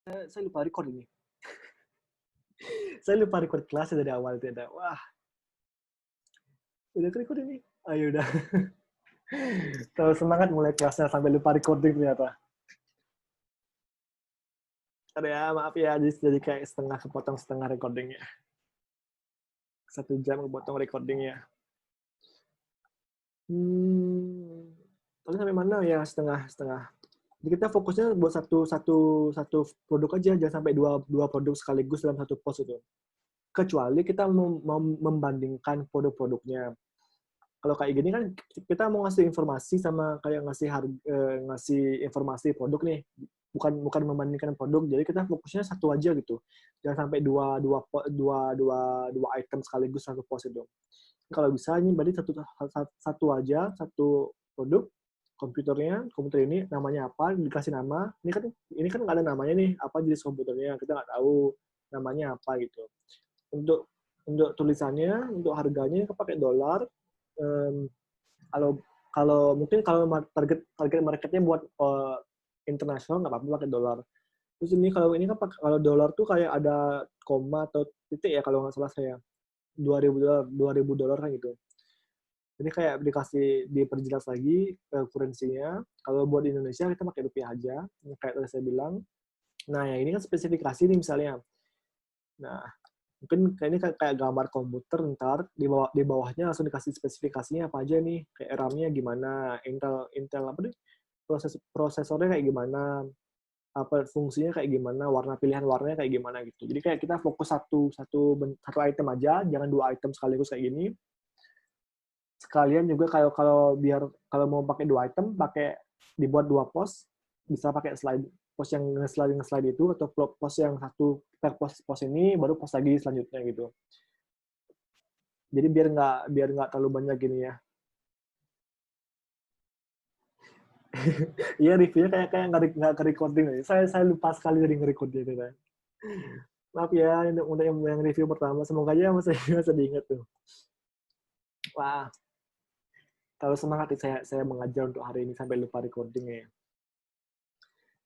Saya lupa record ini. Saya lupa record kelasnya dari awal tidak. Wah, udah record ini. Ayo udah. Terlalu semangat mulai kelasnya sampai lupa recording ternyata. Ada ya, maaf ya, jadi kayak setengah kepotong setengah recordingnya. 1 jam kepotong recordingnya. Tadi sampai mana ya setengah. Jadi kita fokusnya buat satu produk aja, jangan sampai dua produk sekaligus dalam satu post itu. Kecuali kita mau membandingkan produk-produknya. Kalau kayak gini kan kita mau ngasih informasi sama kayak ngasih informasi produk nih, bukan membandingkan produk. Jadi kita fokusnya satu aja gitu, jangan sampai dua item sekaligus satu post itu. Kalau bisa ini berarti satu aja, satu produk. Komputer ini namanya apa, dikasih nama. Ini kan nggak ada namanya nih, apa jenis komputernya, kita nggak tahu namanya apa gitu. Untuk tulisannya, untuk harganya kita pakai dolar. Kalau kalau target marketnya buat internasional nggak apa-apa pakai dolar. Terus ini kan kalau dolar tuh kayak ada koma atau titik ya kalau nggak salah saya, $2.000 kan gitu. Jadi kayak diperjelas lagi kurensinya. Kalau buat di Indonesia kita pakai rupiah aja, kayak tadi saya bilang. Nah, yang ini kan spesifikasi nih misalnya. Nah, mungkin kayak gambar komputer, ntar di bawahnya langsung dikasih spesifikasinya apa aja nih, kayak RAM-nya gimana, Intel apa nih, prosesornya kayak gimana, apa fungsinya kayak gimana, pilihan warnanya kayak gimana gitu. Jadi kayak kita fokus satu item aja, jangan 2 item sekaligus kayak gini. Sekalian juga kalau mau pakai 2 item, dibuat 2 post, bisa pakai post yang nge-slide itu, atau post yang satu, kita post ini baru post lagi selanjutnya gitu. Jadi biar nggak terlalu banyak gini ya. Iya, reviewnya kayak nggak ke recording nih. Saya lupa sekali dari nge-recordnya itu. Maaf ya untuk yang review pertama, semoga aja masih diingat tuh. Wah, terlalu semangat nih saya mengajar untuk hari ini sampai lupa recordingnya ya.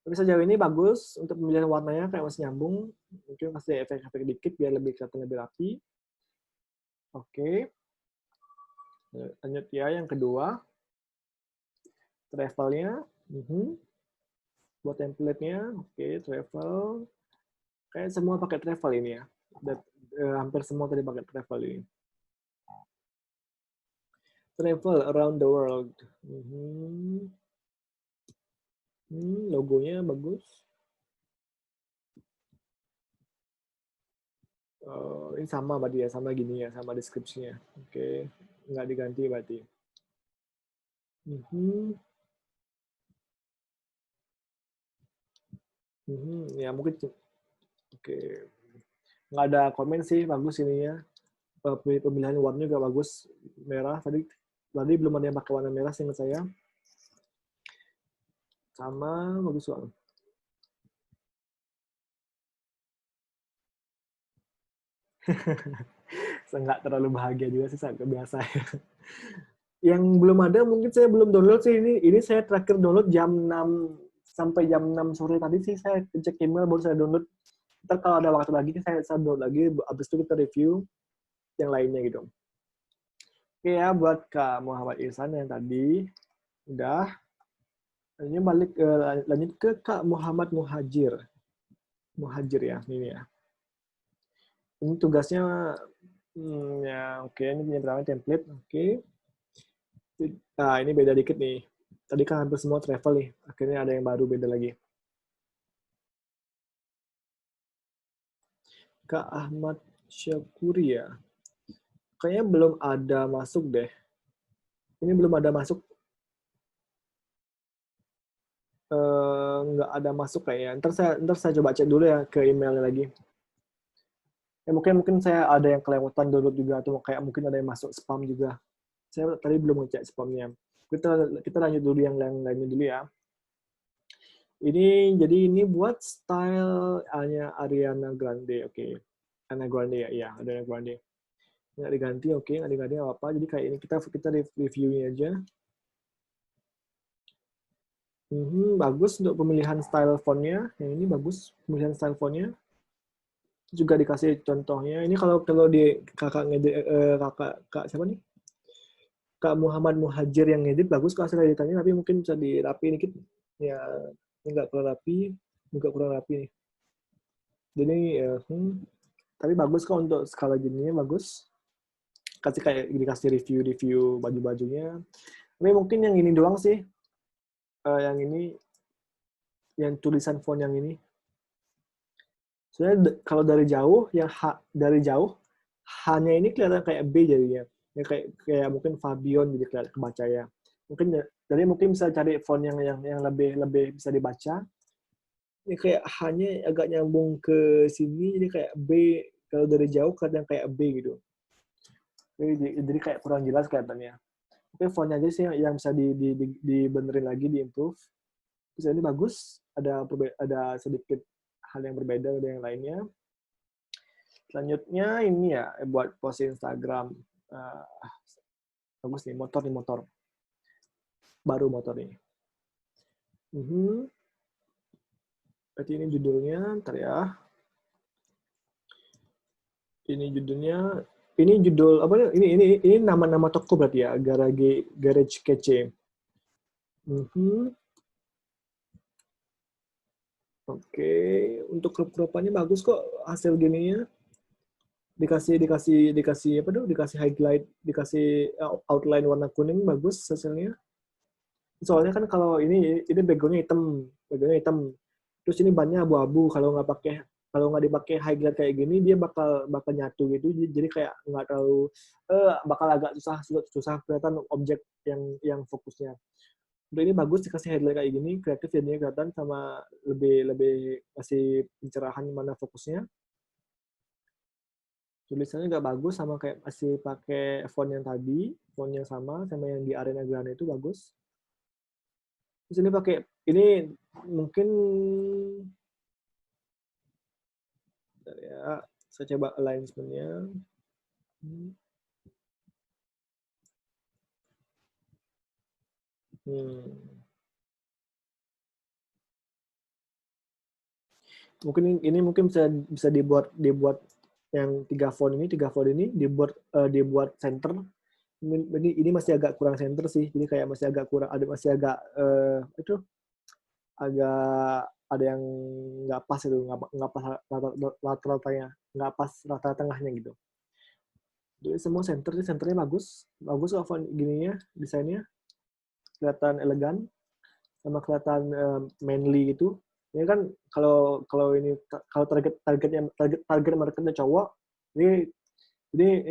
Tapi sejauh ini bagus untuk pemilihan warnanya, kayak masih nyambung. Mungkin kasih efek-efek dikit biar kelihatan lebih rapi. Oke. Lanjut ya, yang kedua. Travel-nya. Buat template-nya, oke, travel. Kayak semua pakai travel ini ya. Hampir semua tadi pakai travel ini. Travel around the world. Logonya bagus. Ini sama berarti ya, sama gini ya, sama deskripsinya. Oke, nggak diganti berarti. Ya mungkin oke. Nggak ada komen sih, bagus ininya. Pemilihan warna juga bagus, merah. Tadi belum ada yang pakai warna merah seingat saya. Sama, bagus banget. Saya nggak terlalu bahagia juga sih, saya biasa ya. Yang belum ada mungkin saya belum download sih ini. Ini saya terakhir download jam 6 sampai jam 6 sore tadi sih saya cek email baru saya download. Ntar kalau ada waktu lagi saya download lagi, habis itu kita review yang lainnya gitu. Oke ya, buat Kak Muhammad Ihsan yang tadi udah. Ini lanjut ke Kak Muhammad Muhajir. Muhajir ya, ini ya. Ini tugasnya ya oke, ini pertama template, oke. Nah, ini beda dikit nih. Tadi kan hampir semua travel nih. Akhirnya ada yang baru beda lagi. Kak Ahmad Syakuri ya. Kayaknya belum ada masuk deh. Ini belum ada masuk. Nggak ada masuk kayaknya. Ntar saya coba cek dulu ya ke emailnya lagi. Ya mungkin saya ada yang kelewatan download juga, atau kayak mungkin ada yang masuk spam juga. Saya tadi belum ngecek spamnya. Kita lanjut dulu yang lainnya dulu ya. Ini buat style-nya Ariana Grande, oke. Ariana Grande ya, iya, Ariana Grande. Nggak diganti, oke, nggak diganti apa-apa. Jadi kayak ini kita reviewnya aja. Bagus untuk pemilihan style fontnya. Yang ini bagus pemilihan style fontnya. Juga dikasih contohnya. Ini kalau di kakak siapa nih? Kak Muhammad Muhajir yang ngedit bagus kok hasil editannya, tapi mungkin bisa dirapi dikit. Ya, ini nggak kurang rapi, juga kurang rapi nih. Jadi tapi bagus kok untuk skala gininya bagus. Dikasih review baju-bajunya. Tapi mungkin yang ini doang sih. Yang ini yang tulisan font yang ini. Soalnya kalau dari jauh hanya ini kelihatan kayak B jadinya. Ya, kayak mungkin Fabion jadi kelihatan kebaca ya. Mungkin bisa cari font yang lebih bisa dibaca. Ini kayak hanya agak nyambung ke sini jadi kayak B, kalau dari jauh kelihatan kayak B gitu. Jadi kayak kurang jelas kelihatannya. Tapi fontnya aja sih yang bisa dibenerin lagi, diimprove. Terus ini bagus, ada sedikit hal yang berbeda dari yang lainnya. Selanjutnya ini ya buat post Instagram. Bagus nih, motor. Baru motor ini. Berarti ini judulnya, ntar ya. Ini judul apa nih? Ini nama toko berarti ya, Garage Kece. Oke, untuk crop-cropannya bagus kok hasil gininya. Dikasih apa tuh? Dikasih highlight, dikasih outline warna kuning bagus hasilnya. Soalnya kan kalau ini backgroundnya hitam. Terus ini bannya abu-abu, kalau nggak dipakai highlight kayak gini dia bakal nyatu gitu, jadi kayak nggak terlalu bakal agak susah kelihatan objek yang fokusnya. Udah ini bagus dikasih highlight kayak gini, kreatif jadinya kelihatan, sama lebih kasih pencerahan mana fokusnya. Tulisannya nggak bagus, sama kayak masih pakai font yang tadi, font yang sama yang di Arena Grande itu bagus. Terus ini mungkin ya, saya coba alignment-nya. Mungkin bisa dibuat yang tiga font ini dibuat center. Ini masih agak kurang center sih, jadi kayak masih agak itu agak ada yang nggak pas itu, nggak pas rata-ratanya, nggak pas rata tengahnya gitu. Jadi semua senternya bagus kok font gininya, desainnya kelihatan elegan sama kelihatan manly gitu. Ini kan kalau target marketnya cowok, ini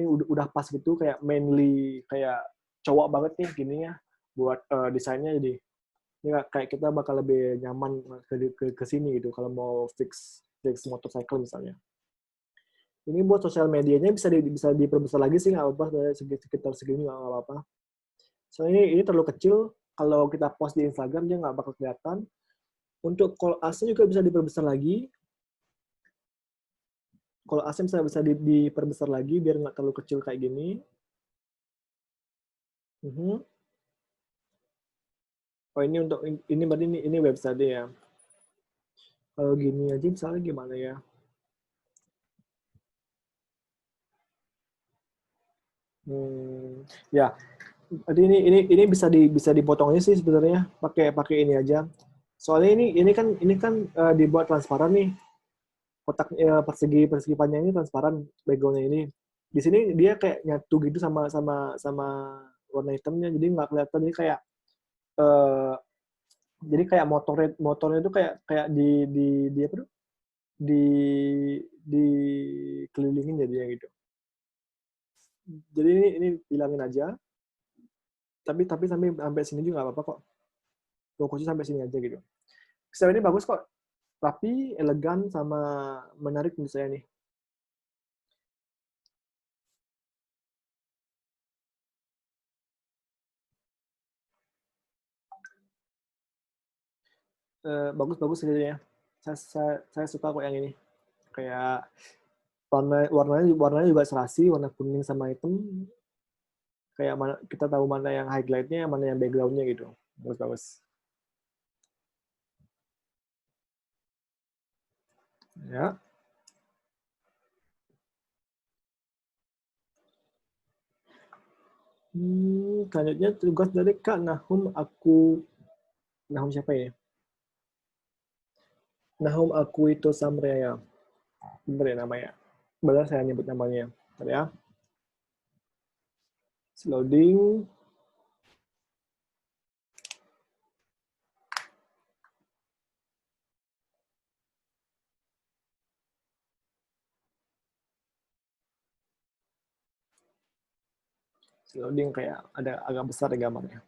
udah pas gitu, kayak manly, kayak cowok banget nih gininya buat desainnya. Jadi ini kayak kita bakal lebih nyaman ke sini gitu kalau mau fix motorcycle misalnya. Ini buat sosial medianya bisa diperbesar lagi sih, nggak apa-apa, sekitar segini nggak apa-apa. Soalnya ini terlalu kecil, kalau kita post di Instagram dia nggak bakal kelihatan. Untuk call us-nya juga bisa diperbesar lagi. Call us-nya bisa diperbesar lagi biar nggak terlalu kecil kayak gini. Oh, ini berarti ini website ya. Kalau gini aja misalnya gimana ya? Ya, jadi ini bisa dipotong aja sih sebenarnya, pakai ini aja. Soalnya ini kan dibuat transparan nih. Kotak persegi panjang ini transparan, background-nya ini. Di sini dia kayak nyatu gitu sama warna hitamnya, jadi nggak kelihatan. Eh, jadi kayak motornya itu kayak di apa tuh? Di kelilingin jadinya gitu. Jadi ini bilangin aja. Tapi sampai sini juga nggak apa-apa kok. Fokusnya sampai sini aja gitu. Style ini bagus kok. Rapi, elegan, sama menarik menurut saya nih. Bagus sebenarnya. Saya suka kok yang ini. Kayak warnanya juga serasi, warna kuning sama hitam. Kayak kita tahu mana yang highlightnya, mana yang backgroundnya gitu. Bagus. Ya. Selanjutnya tugas dari Kak Nahum Nahum siapa ya? Nahum aku itu Samrea. Bener ya namanya. Benar saya nyebut namanya. Bentar ya. Loading. Loading kayak ada agak besar ya gambarnya.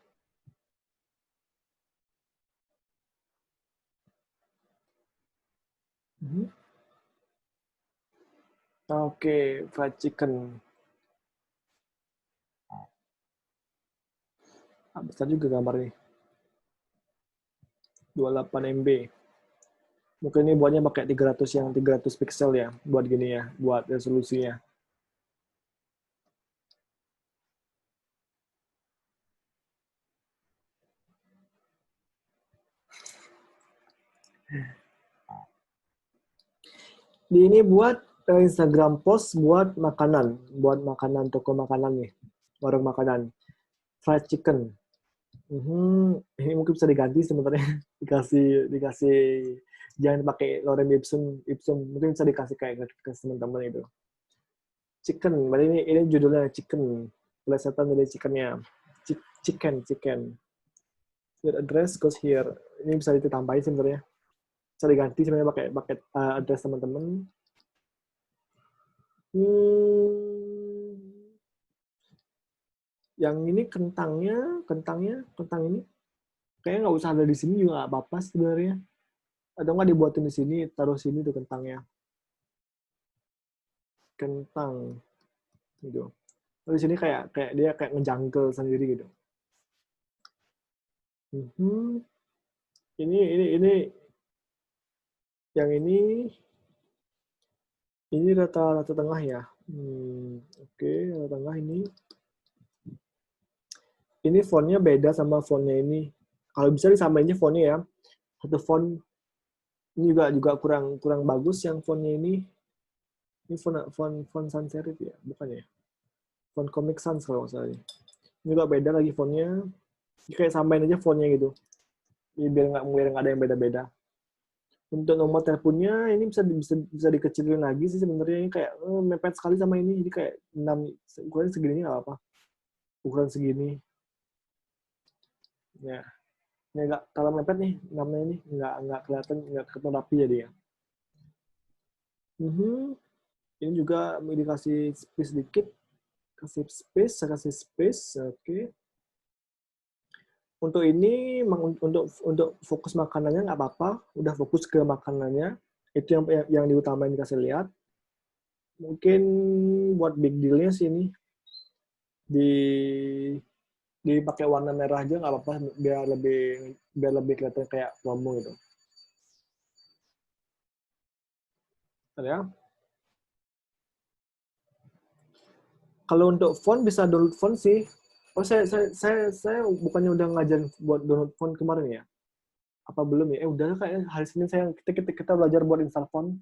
Oke, fried chicken. Besar juga gambarnya. 28 MB. Mungkin ini buatnya pakai 300 yang 300 pixel ya, buat gini ya, buat resolusinya. Ini buat Instagram post buat makanan toko makanan nih, warung makanan, fried chicken. Ini mungkin bisa diganti sebenarnya, dikasih jangan pakai lorem ipsum, mungkin bisa dikasih kayak ke teman-teman itu. Chicken, berarti ini judulnya chicken, plesetan dari chickennya, chicken. Your address goes here. Ini bisa ditambahin sebenarnya. Bisa diganti sebenarnya pakai pakai address teman-teman. Yang ini kentang ini kayaknya nggak usah ada di sini juga nggak apa-apa sebenarnya. Atau nggak dibuatin di sini, taruh sini tuh kentangnya. Kentang gitu. Di sini kayak dia kayak ngejangkel sendiri gitu. Ini yang ini rata tengah ya. Oke, rata tengah ini. Ini fontnya beda sama fontnya ini. Kalau bisa disamainnya fontnya ya. Satu font ini juga kurang bagus yang fontnya ini. Ini font sans serif ya, bukan ya? Font Comic Sans kalau nggak salah. Ini juga beda lagi fontnya. Kayak samain aja fontnya gitu. Jadi biar nggak ada yang beda-beda. Untuk nomor teleponnya ini bisa dikecilin lagi sih sebenarnya. Ini kayak mepet sekali sama ini. Jadi kayak 6 ukuran segini nggak apa-apa. Ukuran segini. Ya. Ini agak kalau mepet nih namanya ini nggak kelihatan rapi jadi ya. Ini juga mau dikasih space dikit, kasih space, oke. Untuk ini untuk fokus makanannya nggak apa-apa, udah fokus ke makanannya, itu yang diutamain dikasih lihat. Mungkin buat big deal-nya sih ini di dipakai warna merah aja nggak apa-apa biar lebih kelihatan kayak promo gitu. Ya. Kalau untuk font bisa download font sih. Oh saya bukannya udah ngajarin buat download font kemarin ya? Apa belum ya? Udah kayak hari Senin kita belajar buat install font.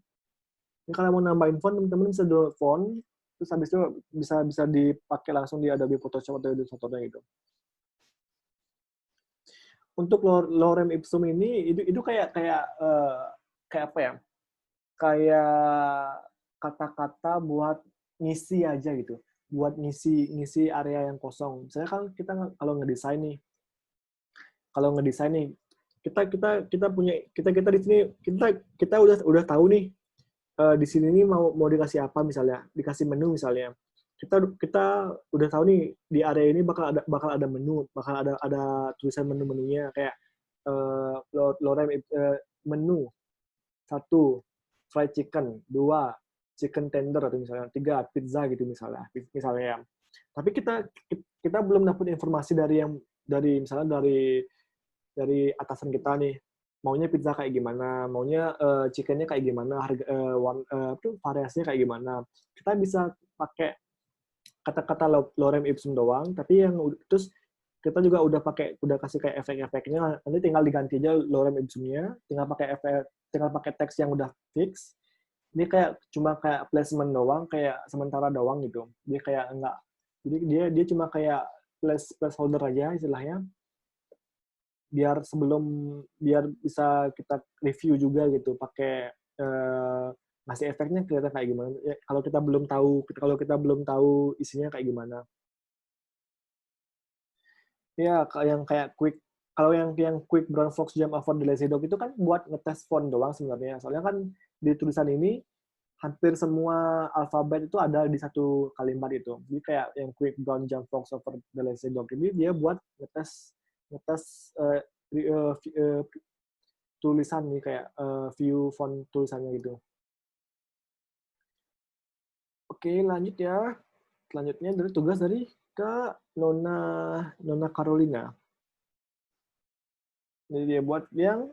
Ini kalau mau nambahin font teman-teman bisa download font, terus habis itu bisa dipakai langsung di Adobe Photoshop atau Illustrator gitu. Untuk lorem ipsum ini itu kayak apa ya? Kayak kata-kata buat ngisi aja gitu, buat ngisi area yang kosong. Misalnya kan kita kalau ngedesain nih, kita punya kita di sini kita udah tahu nih di sini nih mau dikasih apa misalnya, dikasih menu misalnya. Kita udah tahu nih di area ini bakal ada menu, bakal ada tulisan menu-menunya kayak lorem menu. 1, fried chicken. 2, chicken tender atau misalnya. 3, pizza gitu misalnya. Ya. Tapi kita belum dapat informasi misalnya dari atasan kita nih. Maunya pizza kayak gimana, maunya chickennya kayak gimana, harga variasinya kayak gimana. Kita bisa pakai kata-kata lorem ipsum doang, tapi terus kita juga udah kasih kayak efek-efeknya, nanti tinggal diganti aja lorem ipsumnya, tinggal pakai teks yang udah fix, Ini kayak cuma kayak placement doang, kayak sementara doang gitu. Dia kayak enggak. Jadi dia cuma kayak placeholder aja istilahnya, biar bisa kita review juga gitu, pakai ngasih efeknya kelihatan kayak gimana. Ya, kalau kita belum tahu isinya kayak gimana. Ya, kalau yang quick brown fox jump over the lazy dog itu kan buat ngetes font doang sebenarnya. Soalnya kan di tulisan ini hampir semua alfabet itu ada di satu kalimat itu. Jadi kayak yang quick brown jump fox over the lazy dog ini dia buat ngetes ngetes uh, uh, uh, tulisan nih, kayak view font tulisannya gitu. Oke, lanjut ya. Selanjutnya dari tugas dari Kak Nona Carolina. Jadi dia buat yang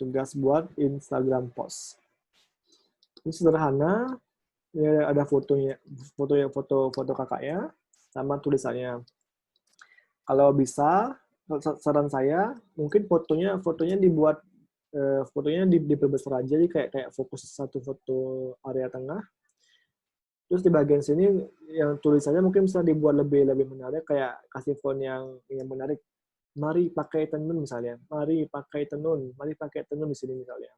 tugas buat Instagram post. Ini sederhana, ya ada foto kakaknya sama tulisannya. Kalau bisa, saran saya mungkin fotonya dibuat diperbesar aja, jadi kayak fokus satu foto area tengah. Terus di bagian sini yang tulisannya mungkin bisa dibuat lebih menarik, kayak kasih font yang menarik. Mari pakai tenun misalnya. Mari pakai tenun di sini misalnya.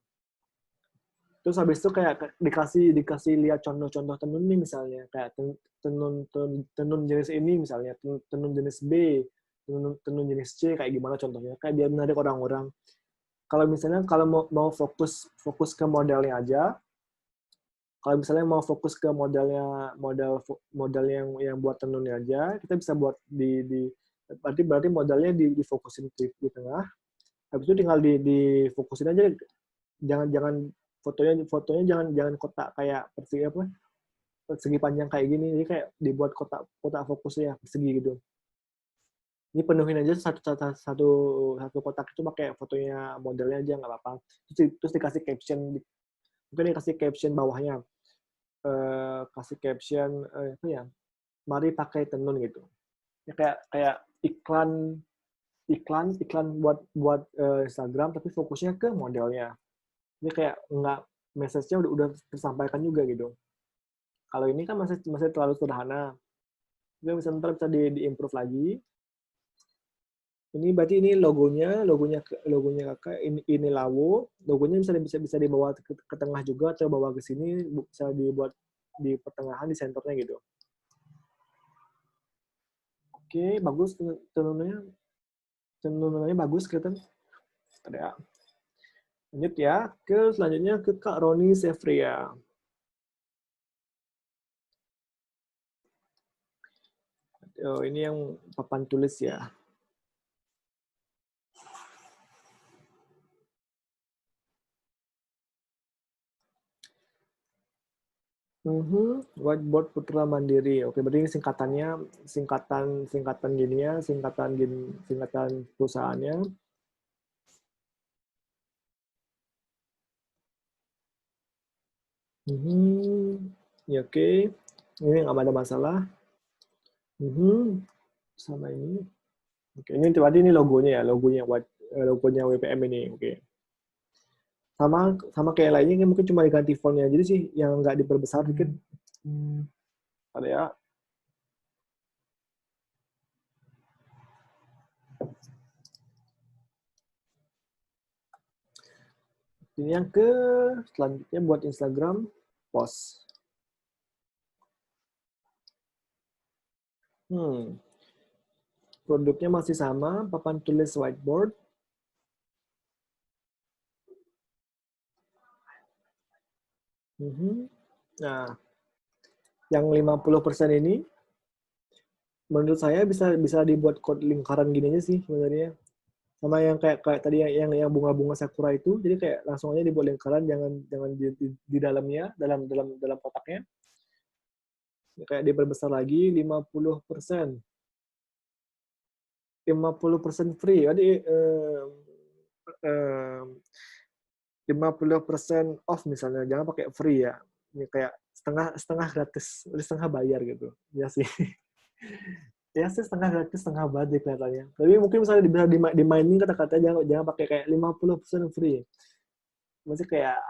Terus habis itu kayak dikasih lihat contoh-contoh tenun nih misalnya, kayak tenun jenis ini misalnya, tenun jenis B, tenun jenis C, kayak gimana contohnya, kayak biar menarik orang-orang. Kalau misalnya mau fokus ke modelnya aja, kalau misalnya mau fokus ke model yang buat tenunnya aja, kita bisa buat berarti modalnya difokusin di tengah. Habis itu tinggal difokusin aja, jangan fotonya jangan kotak kayak persegi panjang kayak gini. Jadi kayak dibuat kotak fokusnya persegi gitu. Ini penuhin aja satu kotak itu pakai fotonya modelnya aja, nggak apa-apa. Terus dikasih caption, mungkin dikasih caption bawahnya, kasih caption apa ya, mari pakai tenun gitu. Ya kayak iklan buat Instagram, tapi fokusnya ke modelnya. Ini kayak nggak, message-nya udah tersampaikan juga gitu. Kalau ini kan masih terlalu sederhana. Jadi bisa di-improve lagi. Ini berarti ini logonya kakak, ini Lawo. Logonya bisa dibawa ke tengah juga, atau bawa ke sini, bisa dibuat di pertengahan, di senternya gitu. Oke, bagus tenunannya bagus kelihatan. Ada. Lanjut ya, selanjutnya ke Kak Roni Sefria. Oh, ini yang papan tulis ya. Whiteboard Putra Mandiri. Oke, berarti ini singkatan gini ya, singkatan perusahaannya. Ya, oke. Ini nggak ada masalah. Sama ini. Oke, ini berarti ini logonya ya, logonya WPM ini. Oke. Sama kayak lainnya, mungkin cuma diganti fontnya. Jadi sih yang nggak diperbesar dikit. Ada ya. Ini yang selanjutnya buat Instagram post. Produknya masih sama, papan tulis whiteboard. Nah, yang 50% ini menurut saya bisa dibuat kode lingkaran gini aja sih sebenarnya. Sama yang kayak tadi yang bunga-bunga sakura itu, jadi kayak langsung aja dibuat lingkaran, jangan di dalamnya, dalam kotaknya. Kayak diperbesar lagi 50%. 50% free. Jadi 50% off misalnya, jangan pakai free ya. Ini kayak setengah gratis, setengah bayar gitu. Ya sih. Ya sih, setengah gratis, setengah bayar kelihatannya. Tapi mungkin misalnya bisa dimainin kata-katanya, jangan pakai kayak 50% free. masih kayak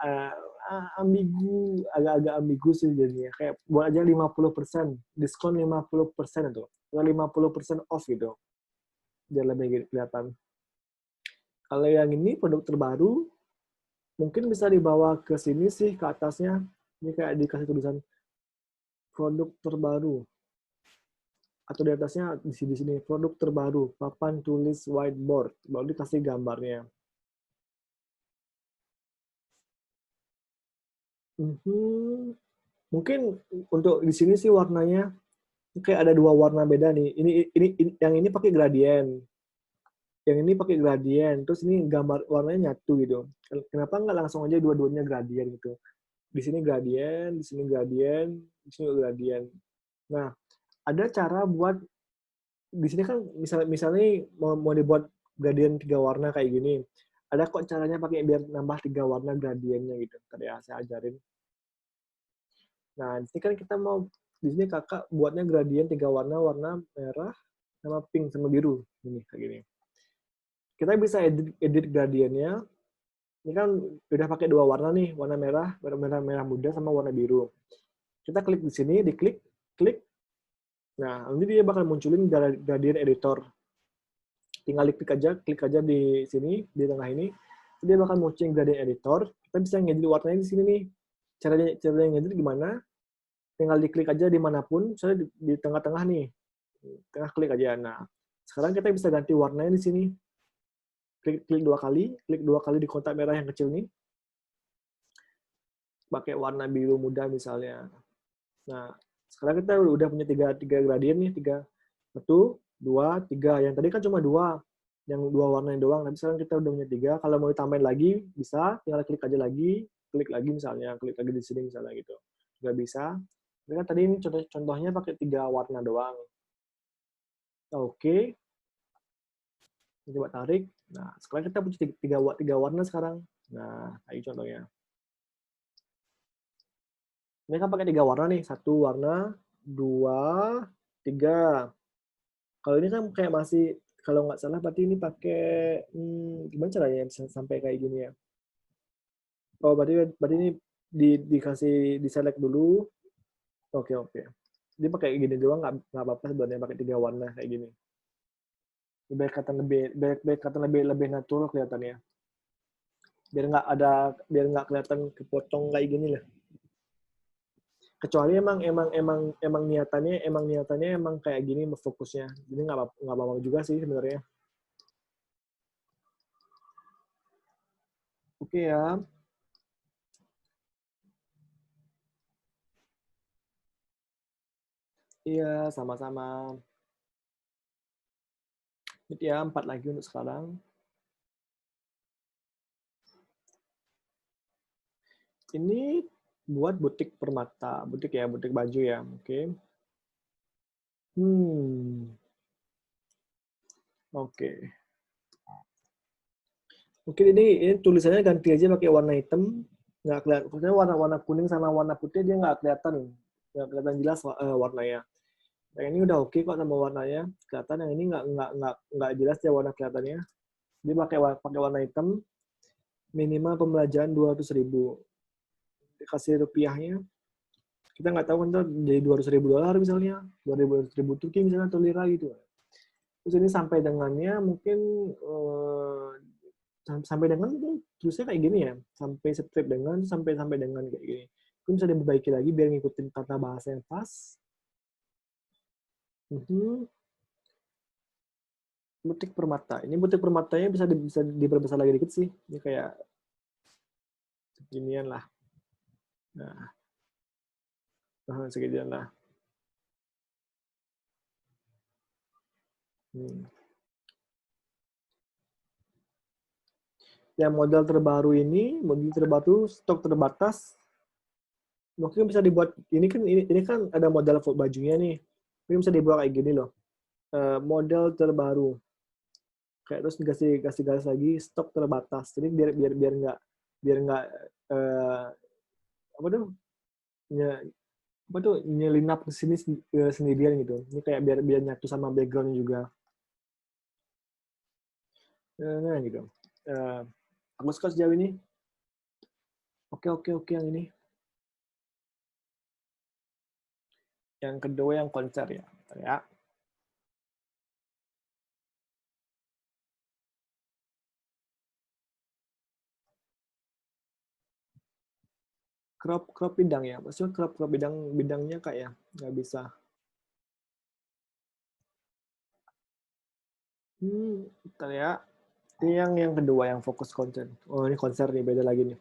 ambigu, agak-agak ambigu sih jadinya. Kayak buat aja 50%, diskon 50% itu. Atau 50% off gitu. Biar lebih kelihatan. Kalau yang ini produk terbaru, mungkin bisa dibawa ke sini sih, ke atasnya. Ini kayak dikasih tulisan produk terbaru. Atau di atasnya di sini produk terbaru, papan tulis whiteboard. Baru dikasih gambarnya. Mungkin untuk di sini sih warnanya kayak ada dua warna beda nih. Ini yang ini pakai gradien. Yang ini pakai gradien. Terus ini gambar warnanya nyatu gitu. Kenapa nggak langsung aja dua-duanya gradien gitu? Di sini gradien, di sini gradien, di sini gradien. Nah, ada cara buat di sini kan misalnya mau dibuat gradien 3 warna kayak gini. Ada kok caranya pakai biar nambah 3 warna gradiennya gitu. Tadi ya saya ajarin. Nah, di sini kan kita mau di sini kakak buatnya gradien 3 warna, warna merah sama pink sama biru. Ini kayak gini. Kita bisa edit gradiennya. Ini kan udah pakai 2 warna nih, warna merah muda sama warna biru. Kita klik di sini, diklik, klik. Nah, nanti dia bakal munculin gradien editor. Tinggal klik aja di sini, di tengah ini. Dia bakal munculin gradien editor. Kita bisa ngedit warnanya di sini nih. Cara ngedit gimana? Tinggal diklik aja dimanapun, misalnya di tengah-tengah nih, tengah klik aja. Nah, sekarang kita bisa ganti warnanya di sini. Klik 2 kali di kotak merah yang kecil nih, pakai warna biru muda misalnya. Nah, sekarang kita udah punya tiga gradien nih, 1, 2, 3. Yang tadi kan cuma 2, yang 2 warna doang. Tapi sekarang kita udah punya 3. Kalau mau ditambahin lagi, bisa. Tinggal klik aja lagi, klik lagi misalnya, klik lagi di sini misalnya gitu. Juga bisa. Karena tadi ini contohnya pakai 3 warna doang. Oke. Coba tarik. Nah, sekarang kita punya tiga warna sekarang. Nah, kayak contohnya. Ini kan pakai 3 warna nih. 1 warna, 2, 3. Kalau ini kan kayak masih, kalau nggak salah berarti ini pakai, gimana caranya bisa sampai kayak gini ya? Oh, berarti ini dikasih di select dulu. Oke, oke. Dia pakai gini doang, nggak apa-apa sebenarnya pakai 3 warna kayak gini. Biar kelihatan lebih natural kelihatannya. Biar nggak kelihatan kepotong kayak gini lah. Kecuali emang niatannya emang kayak gini fokusnya. Jadi nggak apa-apa juga sih sebenarnya. Oke ya. Iya, sama-sama. Jadi ya, 4 lagi untuk sekarang. Ini buat butik permata. Butik ya, butik baju ya. Oke. Oke. Mungkin ini tulisannya ganti aja pakai warna hitam. Nggak kelihatan. Maksudnya warna kuning sama warna putih dia nggak kelihatan jelas warnanya. Yang ini udah oke kok sama warnanya. Kelihatan yang ini nggak jelas ya warna kelihatannya. Dia pakai warna hitam. Minimal pembelajaran 200.000. Dikasih rupiahnya. Kita nggak tahu kan jadi 200.000 dolar misalnya. 200.000 Turki misalnya atau lira gitu. Terus ini sampai dengannya mungkin sampai dengan terusnya kayak gini ya, sampai strip dengan sampai dengan kayak gini. Itu bisa diperbaiki lagi biar ngikutin tata bahasa yang pas. Butik permata. Ini butik permatanya bisa diperbesar lagi dikit sih. Ini kayak seginian lah. Nah, seginian lah. Yang model terbaru ini, model terbaru stok terbatas. Mungkin bisa dibuat ini kan ada model bajunya nih. Ini bisa dibuat kayak gini loh. Model terbaru. Kayak terus kasih garis lagi stok terbatas. Jadi biar nggak apa tuh nyelinap ke sini sendirian gitu. Ini kayak biar nyatu sama background juga. Nah gitu. Aku suka sejauh ini. Oke, yang ini. Yang kedua yang konser ya. Bentar ya. Crop bidang ya. Maksudnya crop bidangnya kayak nggak bisa. Bentar ya. Ini yang kedua yang fokus konser. Oh ini konser nih beda lagi nih.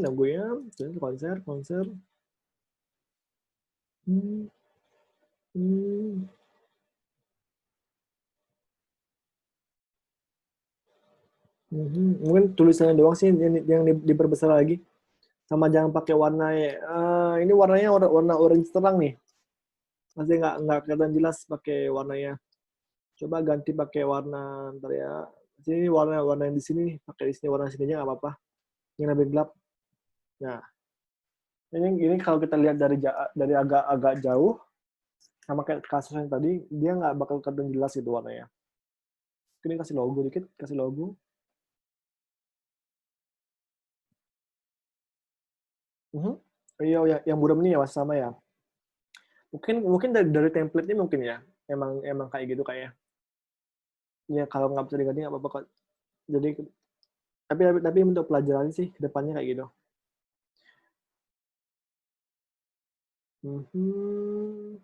Lagunya konser. Hmm, hmm, Mungkin tulisannya doang sih yang diperbesar lagi. Sama jangan pakai warna ini warnanya warna orange terang nih. Masih nggak kelihatan jelas pakai warnanya. Coba ganti pakai warna ntar ya. Sini warna yang di sini pakai di sini warna sininya nggak apa-apa. Yang lebih gelap. Nah, ini kalau kita lihat dari agak jauh sama kayak kasus yang tadi, dia nggak bakal kelihatan jelas itu warnanya. Ini kasih logo dikit, kasih logo. Mhm. Iya, yang buram ini ya sama ya. Mungkin dari template-nya mungkin ya. Emang kayak gitu kayak. Ya kalau nggak bisa diganti nggak apa-apa kok. Jadi tapi untuk pelajaran sih kedepannya kayak gitu. Mhm.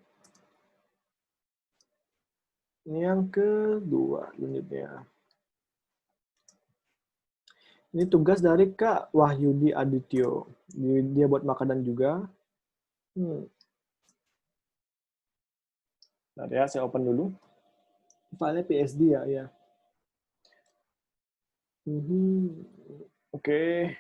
Ini yang kedua selanjutnya. Ini tugas dari Kak Wahyudi Adityo. Dia buat makanan juga. Hmm. Nah, ya, saya open dulu. Filenya PSD ya, ya. Mhm. Oke.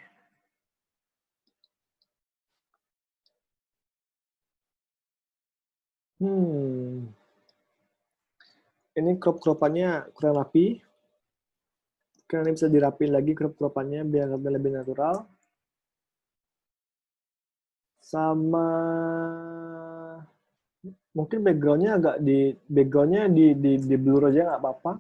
Hmm. Ini crop-cropannya kurang rapi. Karena ini bisa dirapin lagi crop-cropannya biar lebih natural. Sama mungkin backgroundnya di blur aja nggak apa-apa.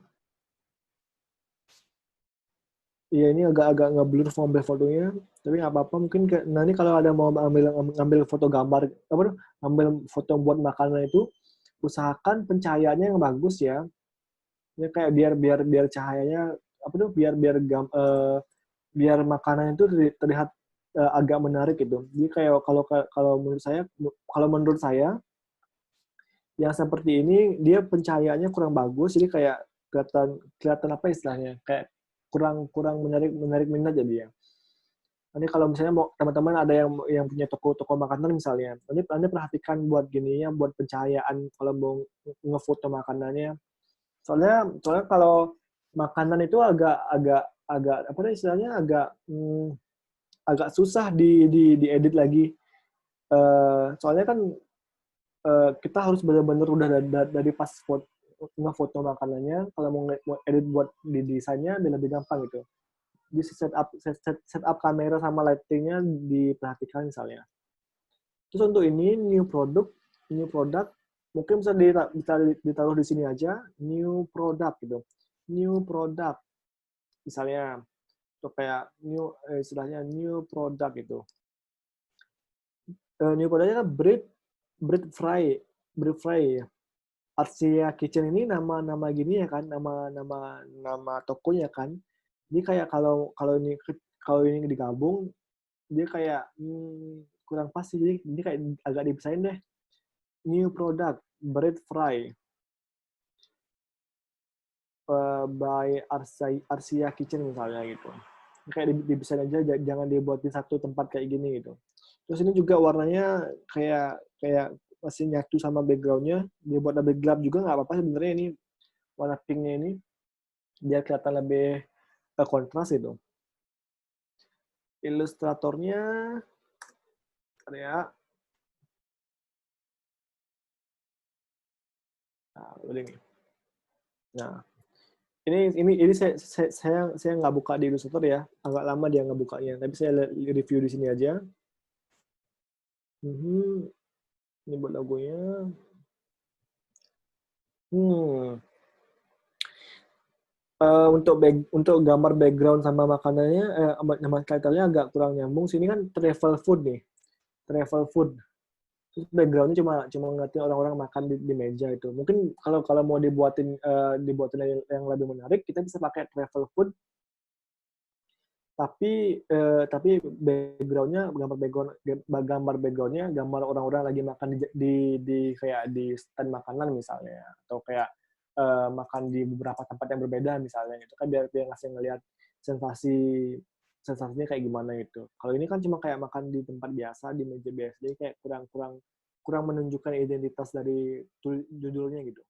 Iya ini agak-agak nge-blur fotonya fotonya, tapi nggak apa-apa. Mungkin nanti kalau ada mau ngambil foto gambar apa tuh, ngambil foto buat makanan itu, usahakan pencahayaannya yang bagus ya. Ya kayak biar biar biar cahayanya apa tuh biar makanan itu terlihat agak menarik gitu. Jadi kayak kalau menurut saya yang seperti ini dia pencahayaannya kurang bagus, jadi kayak kelihatan kelihatan apa istilahnya kayak kurang kurang menarik menarik minat jadi ya. Nanti kalau misalnya mau teman-teman ada yang punya toko-toko makanan misalnya, nanti perhatikan buat gini ya, buat pencahayaan kalau mau ngefoto makanannya. Soalnya kalau makanan itu agak agak agak apa istilahnya agak susah di edit lagi. Soalnya kan kita harus benar-benar udah dari pas ngefoto makanannya, kalau mau edit buat di desainnya biar lebih gampang gitu. Jadi set up kamera sama lightingnya diperhatikan misalnya. Terus untuk ini new product mungkin bisa ditaruh di sini aja, new product gitu. New product misalnya atau kayak istilahnya new product gitu. New productnya kan bread fry, bread fry. Arsia Kitchen ini nama gini ya kan, nama tokonya kan. Jadi kayak kalau ini digabung, dia kayak kurang pas sih. Jadi kayak agak dipisahin deh. New product, bread fry by Arsia Kitchen misalnya gitu. Kayak dipisahin aja, jangan dibuat di satu tempat kayak gini gitu. Terus ini juga warnanya kayak kayak masih nyatu sama backgroundnya. Dia buat lebih gelap juga nggak apa-apa sebenarnya ini warna pinknya ini biar kelihatan lebih kontras itu. Ilustratornya ya, nah, udah nih. Nah, ini saya nggak buka di Illustrator ya, agak lama dia nggak bukanya. Tapi saya review di sini aja. Mhm, ini buat logonya. Hmm, Untuk gambar background sama makanannya, sama title-nya agak kurang nyambung. Sini kan travel food nih, travel food. Terus backgroundnya cuma cuma ngeliatin orang-orang makan di meja itu. Mungkin kalau kalau mau dibuatin yang lebih menarik, kita bisa pakai travel food, tapi backgroundnya gambar backgroundnya gambar orang-orang lagi makan di kayak di stand makanan misalnya, atau kayak makan di beberapa tempat yang berbeda misalnya, itu kan biar biar ngasih ngelihat sensasi sensasinya kayak gimana gitu. Kalau ini kan cuma kayak makan di tempat biasa di meja biasa, jadi kayak kurang kurang kurang menunjukkan identitas dari judulnya gitu.